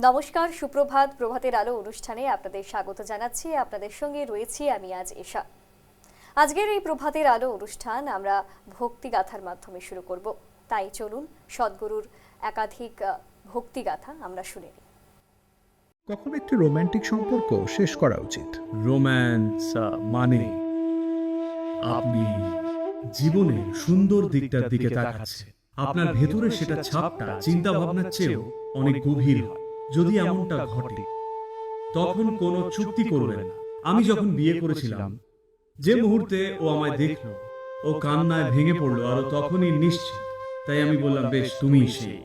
নমস্কার, সুপ্রভাত। প্রভাতের আলো অনুষ্ঠানে আপনাদের স্বাগত জানাচ্ছি। আপনাদের সঙ্গে রয়েছি আমি আজ এশা। আজকের এই প্রভাতের আলো অনুষ্ঠান আমরা ভক্তিগাথার মাধ্যমে শুরু করব। তাই চলুন সদ্গুরুর একাধিক ভক্তিগাথা আমরা শুনে নিই। কখন একটি রোমান্টিক সম্পর্ক শেষ করা উচিত? রোম্যান্স মানে আপনি জীবনের সুন্দর দিকটার দিকে তাকাচ্ছেন। আপনার ভেতরে সেটা ছাপটা চিন্তা ভাবনার চেয়েও অনেক গভীর হয়। যদি এমনটা ঘটে তখন কোনো চুক্তি করবেন না। আমি যখন বিয়ে করেছিলাম, যে মুহূর্তে ও আমায় দেখলো, ও কান্নায় ভেঙে পড়লো, আর তখনই নিশ্চিত। তাই আমি বললাম, বেশ, তুমি সেই।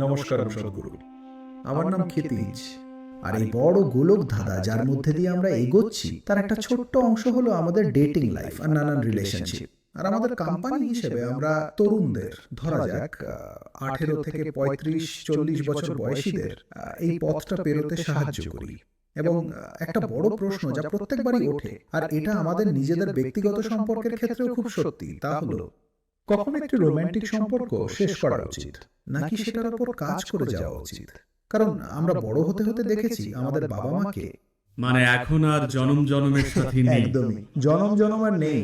নমস্কার সদ্গুরু, আমার নাম ক্ষিতিজ। আর এই বড় গোলক ধাঁধা যার মধ্যে দিয়ে আমরা এগোচ্ছি তার একটা ছোট্ট অংশ হলো আমাদের ডেটিং লাইফ আর নানান রিলেশনশিপ। আর আমাদের কোম্পানি হিসেবে আমরা তরুণদের, ধরা যাক 18 থেকে 35-40 বছর বয়সীদের এই পথটা পেরোতে সাহায্য করি। এবং একটা বড় প্রশ্ন যা প্রত্যেকবারই ওঠে, আর এটা আমাদের নিজেদের ব্যক্তিগত সম্পর্কের ক্ষেত্রেও খুব সত্যি, তা হলো কখন একটি রোমান্টিক সম্পর্ক শেষ করা উচিত, নাকি সেটার উপর কাজ করে যাওয়া উচিত? কারণ আমরা বড় হতে হতে দেখেছি আমাদের বাবা মাকে, মানে এখন আর জনম জনমের সাথে নেই। একদমই জনম জনম আর নেই,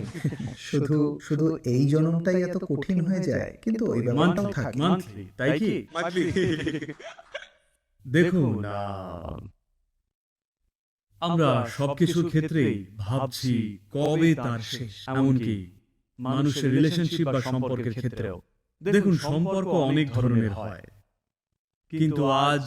শুধু শুধু এই জনমটাই এত কঠিন হয়ে যায়, কিন্তু ওই ব্যাপারটাও থাকে। মান্থলি, তাই কি? দেখুন, আমরা সবকিছুর ক্ষেত্রেই ভাবছি কবে তার শেষ, এমনকি মানুষের রিলেশনশিপ বা সম্পর্কের ক্ষেত্রেও। দেখুন, সম্পর্ক অনেক ধরনের হয়, কিন্তু আজ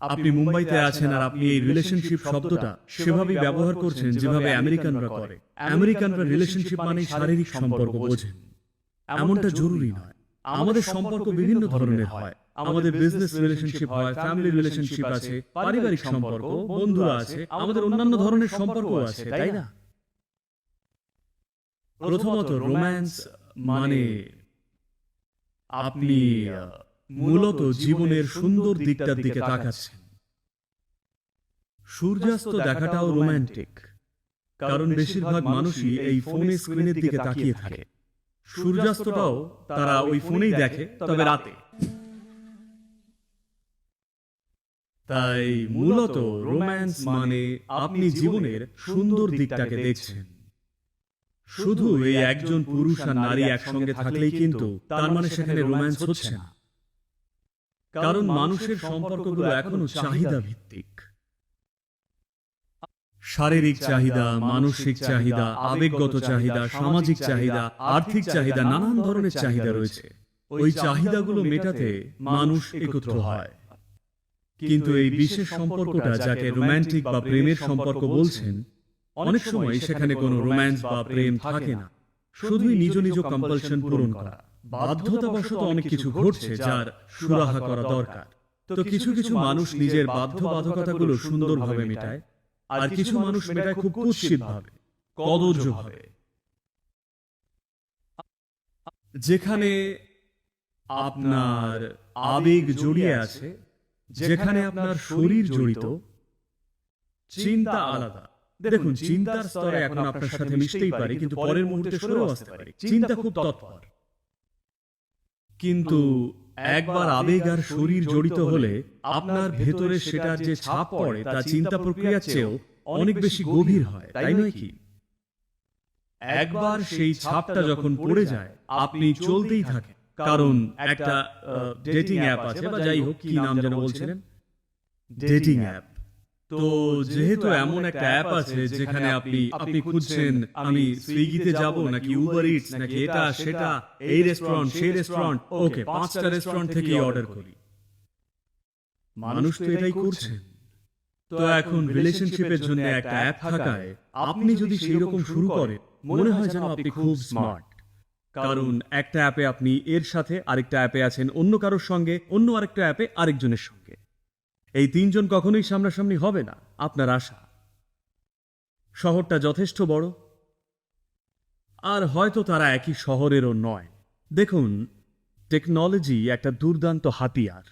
আপনি মুম্বাইতে আছেন আর আপনি এই রিলেশনশিপ শব্দটা সেভাবেই ব্যবহার করছেন যেভাবে আমেরিকানরা করে। আমেরিকানরা রিলেশনশিপ মানে শারীরিক সম্পর্ক বোঝেন। এমনটা জরুরি নয়। আমাদের সম্পর্ক বিভিন্ন ধরনের হয়। আমাদের বিজনেস রিলেশনশিপ হয়, ফ্যামিলি রিলেশনশিপ আছে, পারিবারিক সম্পর্ক, বন্ধুরা আছে, আমাদের অন্যান্য ধরনের সম্পর্ক আছে, তাই না? প্রথমত, রোম্যান্স মানে আপনি মূলত জীবনের সুন্দর দিকটার দিকে তাকাচ্ছেন। সূর্যাস্ত দেখাটাও রোম্যান্টিক, কারণ বেশিরভাগ মানুষই এই ফোনে স্ক্রিনের দিকে তাকিয়ে থাকে। সূর্যাস্তটাও তারা ওই ফোনেই দেখে, তবে রাতে। তাই মূলত রোম্যান্স মানে আপনি জীবনের সুন্দর দিকটাকে দেখছেন। শুধু এই একজন পুরুষ আর নারী একসঙ্গে থাকলেই কিন্তু তার মানে সেখানে রোম্যান্স হচ্ছে না। কারণ মানুষের সম্পর্কগুলো এখনো চাহিদা ভিত্তিক। শারীরিক চাহিদা, মানসিক চাহিদা, আবেগগত চাহিদা, সামাজিক চাহিদা, আর্থিক চাহিদা, নানান ধরনের চাহিদা রয়েছে। ওই চাহিদাগুলো মেটাতে মানুষ একত্র হয়। কিন্তু এই বিশেষ সম্পর্কটা, যাকে রোম্যান্টিক বা প্রেমের সম্পর্ক বলছেন, অনেক সময় সেখানে কোনো রোম্যান্স বা প্রেম থাকে না। শুধুই নিজ নিজ কম্পালশন পূরণ করা। বাধ্যতাবশত অনেক কিছু ঘটছে যার সুরাহা করা দরকার। তো কিছু কিছু মানুষ নিজের বাধ্যবাধকতাগুলো সুন্দরভাবে মেটায়, আর কিছু মানুষ মেটায় খুব কুৎসিতভাবে, কদর্যভাবে। যেখানে আপনার আবেগ জড়িয়ে আছে, যেখানে আপনার শরীর জড়িত, চিন্তা আলাদা। দেখুন, চিন্তার স্তরে এখন আপনার সাথে মিশতেই পারি, কিন্তু পরের মুহূর্তে সরেও আসতে পারি। চিন্তা খুব তৎপর। কিন্তু একবার আবেগ আর শরীর জড়িত হলে আপনার ভেতরে সেটার যে ছাপ পড়ে তা চিন্তা প্রক্রিয়ার চেয়েও অনেক বেশি গভীর হয়, তাই নয় কি? একবার সেই ছাপটা যখন পড়ে যায়, আপনি চলতেই থাকেন। কারণ একটা ডেটিং অ্যাপ আছে, বা যাই হোক, কি নাম যেন বলছিলেন, ডেটিং অ্যাপ। তো যেহেতু এমন একটা অ্যাপ আছে যেখানে আপনি খুঁজছেন, আমি সুইগিতে যাব নাকি উবার ইটস, নাকি এটা সেটা, এই রেস্টুরেন্ট সেই রেস্টুরেন্ট, ওকে 5টা রেস্টুরেন্ট থেকেই অর্ডার করি। মানুষ তো এটাই করছেন। তো এখন রিলেশনশিপের জন্য একটা অ্যাপ থাকায় আপনি যদি সেই রকম শুরু করেন, মনে হয় যেন আপনি খুব স্মার্ট। কারণ একটা অ্যাপে আপনি এর সাথে, আরেকটা অ্যাপে আছেন অন্য কারোর সঙ্গে, অন্য আরেকটা অ্যাপে আরেকজনের সঙ্গে। এই তিনজন কখনোই সামনাসামনি হবে না আপনার আশা। শহরটা যথেষ্ট বড়, আর হয়তো তারা একই শহরেরও নয়। দেখুন, টেকনোলজি একটা দুর্দান্ত হাতিয়ার।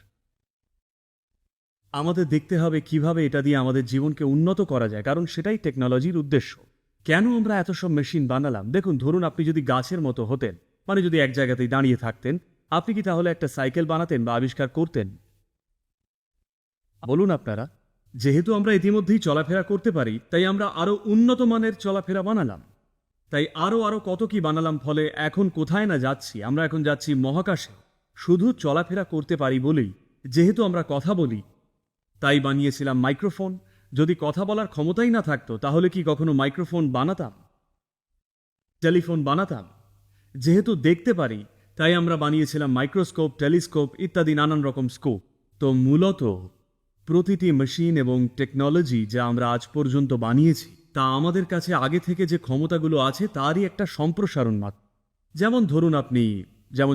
আমাদের দেখতে হবে কিভাবে এটা দিয়ে আমাদের জীবনকে উন্নত করা যায়, কারণ সেটাই টেকনোলজির উদ্দেশ্য। কেন আমরা এত সব মেশিন বানালাম? দেখুন, ধরুন আপনি যদি গাছের মতো হতেন, মানে যদি এক জায়গাতেই দাঁড়িয়ে থাকতেন, আপনি কি তাহলে একটা সাইকেল বানাতেন বা আবিষ্কার করতেন? বলুন আপনারা। যেহেতু আমরা ইতিমধ্যেই চলাফেরা করতে পারি, তাই আমরা আরো উন্নত মানের চলাফেরা বানালাম। তাই আরো আরো কত কি বানালাম, ফলে এখন কোথায় না যাচ্ছি। আমরা এখন যাচ্ছি মহাকাশে, শুধু চলাফেরা করতে পারি বলেই। যেহেতু আমরা কথা বলি, তাই বানিয়েছিলাম মাইক্রোফোন। যদি কথা বলার ক্ষমতাই না থাকতো, তাহলে কি কখনো মাইক্রোফোন বানাতাম, টেলিফোন বানাতাম? যেহেতু দেখতে পারি, তাই আমরা বানিয়েছিলাম মাইক্রোস্কোপ, টেলিস্কোপ ইত্যাদি নানান রকম স্কোপ। তো মূলত প্রতিটি মেশিন এবং টেকনোলজি যা আমরা আজ পর্যন্ত বানিয়েছি, তা আমাদের কাছে আগে থেকে যে ক্ষমতাগুলো আছে তারই একটা সম্প্রসারণ মাত্র। যেমন ধরুন আপনি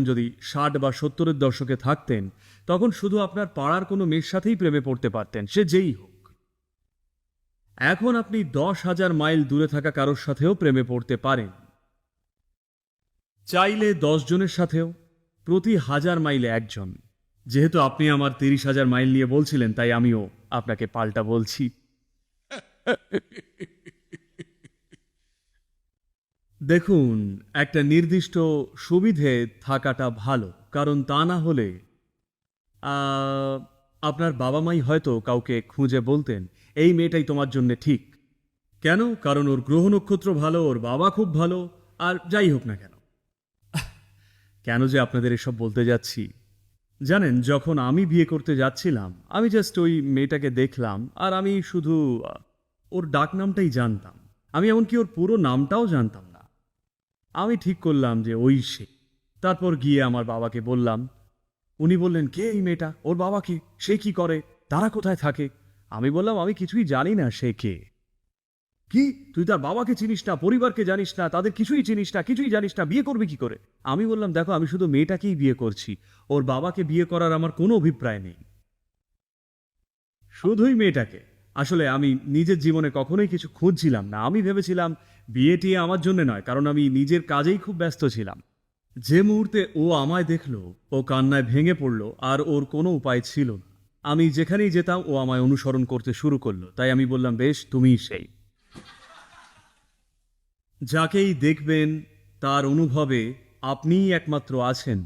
যদি 60 বা 70-এর দশকে থাকতেন, তখন শুধু আপনার পাড়ার কোনো মেয়ের সাথেই প্রেমে পড়তে পারতেন, সে যেই হোক। এখন আপনি 10,000 মাইল দূরে থাকা কারোর সাথেও প্রেমে পড়তে পারেন, চাইলে 10 জনের সাথেও, প্রতি 1000 মাইলে একজন। যেহেতু আপনি আমার 30,000 মাইল নিয়ে বলছিলেন, তাই আমিও আপনাকে পাল্টা বলছি। দেখুন, একটা নির্দিষ্ট সুবিধে থাকাটা ভালো, কারণ তা না হলে আপনার বাবা মাই হয়তো কাউকে খুঁজে বলতেন, এই মেয়েটাই তোমার জন্য ঠিক। কেন? কারণ ওর গ্রহ নক্ষত্র ভালো, ওর বাবা খুব ভালো, আর যাই হোক না কেন। কেন যে আপনাদের এসব বলতে যাচ্ছি জানেন, যখন আমি বিয়ে করতে যাচ্ছিলাম, আমি জাস্ট ওই মেয়েটাকে দেখলাম, আর আমি শুধু ওর ডাক নামটাই জানতাম। আমি এমনকি ওর পুরো নামটাও জানতাম না। আমি ঠিক করলাম যে ওই সে। তারপর গিয়ে আমার বাবাকে বললাম। উনি বললেন, কে এই মেয়েটা? ওর বাবা কে? সে কি করে? তারা কোথায় থাকে? আমি বললাম, আমি কিছুই জানি না সে কে। কি? তুই তার বাবাকে চিনিস না, পরিবারকে জানিস না, তাদের কিছুই চিনিস না, কিছুই জানিস না, বিয়ে করবি কি করে? আমি বললাম, দেখো, আমি শুধু মেয়েটাকেই বিয়ে করছি, ওর বাবাকে বিয়ে করার আমার কোনো অভিপ্রায় নেই, শুধুই মেয়েটাকে। আসলে আমি নিজের জীবনে কখনোই কিছু খুঁজছিলাম না। আমি ভেবেছিলাম বিয়েটি আমার জন্য নয়, কারণ আমি নিজের কাজেই খুব ব্যস্ত ছিলাম। যে মুহূর্তে ও আমায় দেখলো, ও কান্নায় ভেঙে পড়ল, আর ওর কোনো উপায় ছিল না। আমি যেখানেই যেতাম, ও আমায় অনুসরণ করতে শুরু করলো। তাই আমি বললাম, বেশ, তুমিই সেই। যাকেই দেখবেন তার অনুভবে আপনিই একমাত্র আছেন,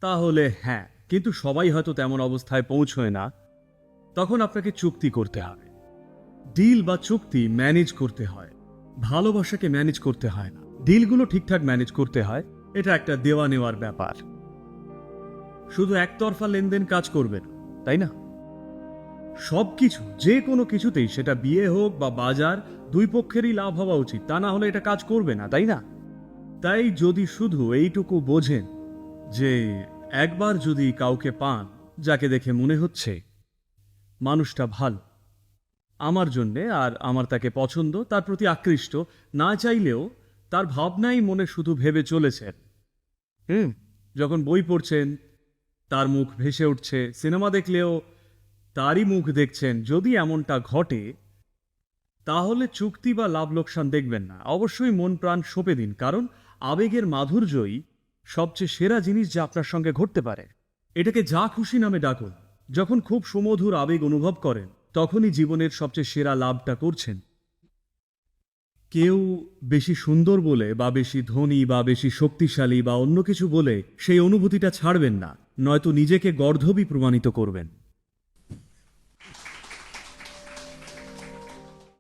তাহলে হ্যাঁ, কিন্তু সবাই হয়তো তেমন অবস্থায় পৌঁছয় না। তখন আপনাকে চুক্তি করতে হবে। ডিল বা চুক্তি ম্যানেজ করতে হয়, ভালোবাসাকে ম্যানেজ করতে হয় না। ডিলগুলো ঠিকঠাক ম্যানেজ করতে হয়, এটা একটা দেওয়া নেওয়ার ব্যাপার। শুধু একতরফা লেনদেন কাজ করবে না, তাই না? সবকিছু, যে কোনো কিছুতেই, সেটা বিয়ে হোক বা বাজার, দুই পক্ষেরই লাভ হওয়া উচিত, তা না হলে এটা কাজ করবে না, তাই না? তাই যদি শুধু এইটুকু বোঝেন যে একবার যদি কাউকে পান যাকে দেখে মনে হচ্ছে মানুষটা ভালো আমার জন্যে, আর আমার তাকে পছন্দ, তার প্রতি আকৃষ্ট, না চাইলেও তার ভাবনাই মনে শুধু ভেবে চলেছেন, যখন বই পড়ছেন তার মুখ ভেসে উঠছে, সিনেমা দেখলেও তারই মুখ দেখছেন, যদি এমনটা ঘটে, তাহলে চুক্তি বা লাভ লোকসান দেখবেন না। অবশ্যই মন প্রাণ সঁপে দিন, কারণ আবেগের মাধুর্যই সবচেয়ে সেরা জিনিস যা আপনার সঙ্গে ঘটতে পারে। এটাকে যা খুশি নামে ডাকুন। যখন খুব সুমধুর আবেগ অনুভব করেন, তখনই জীবনের সবচেয়ে সেরা লাভটা করছেন। কেউ বেশি সুন্দর বলে, বা বেশি ধনী, বা বেশি শক্তিশালী, বা অন্য কিছু বলে সেই অনুভূতিটা ছাড়বেন না, নয়তো নিজেকে গর্ধবই প্রমাণিত করবেন।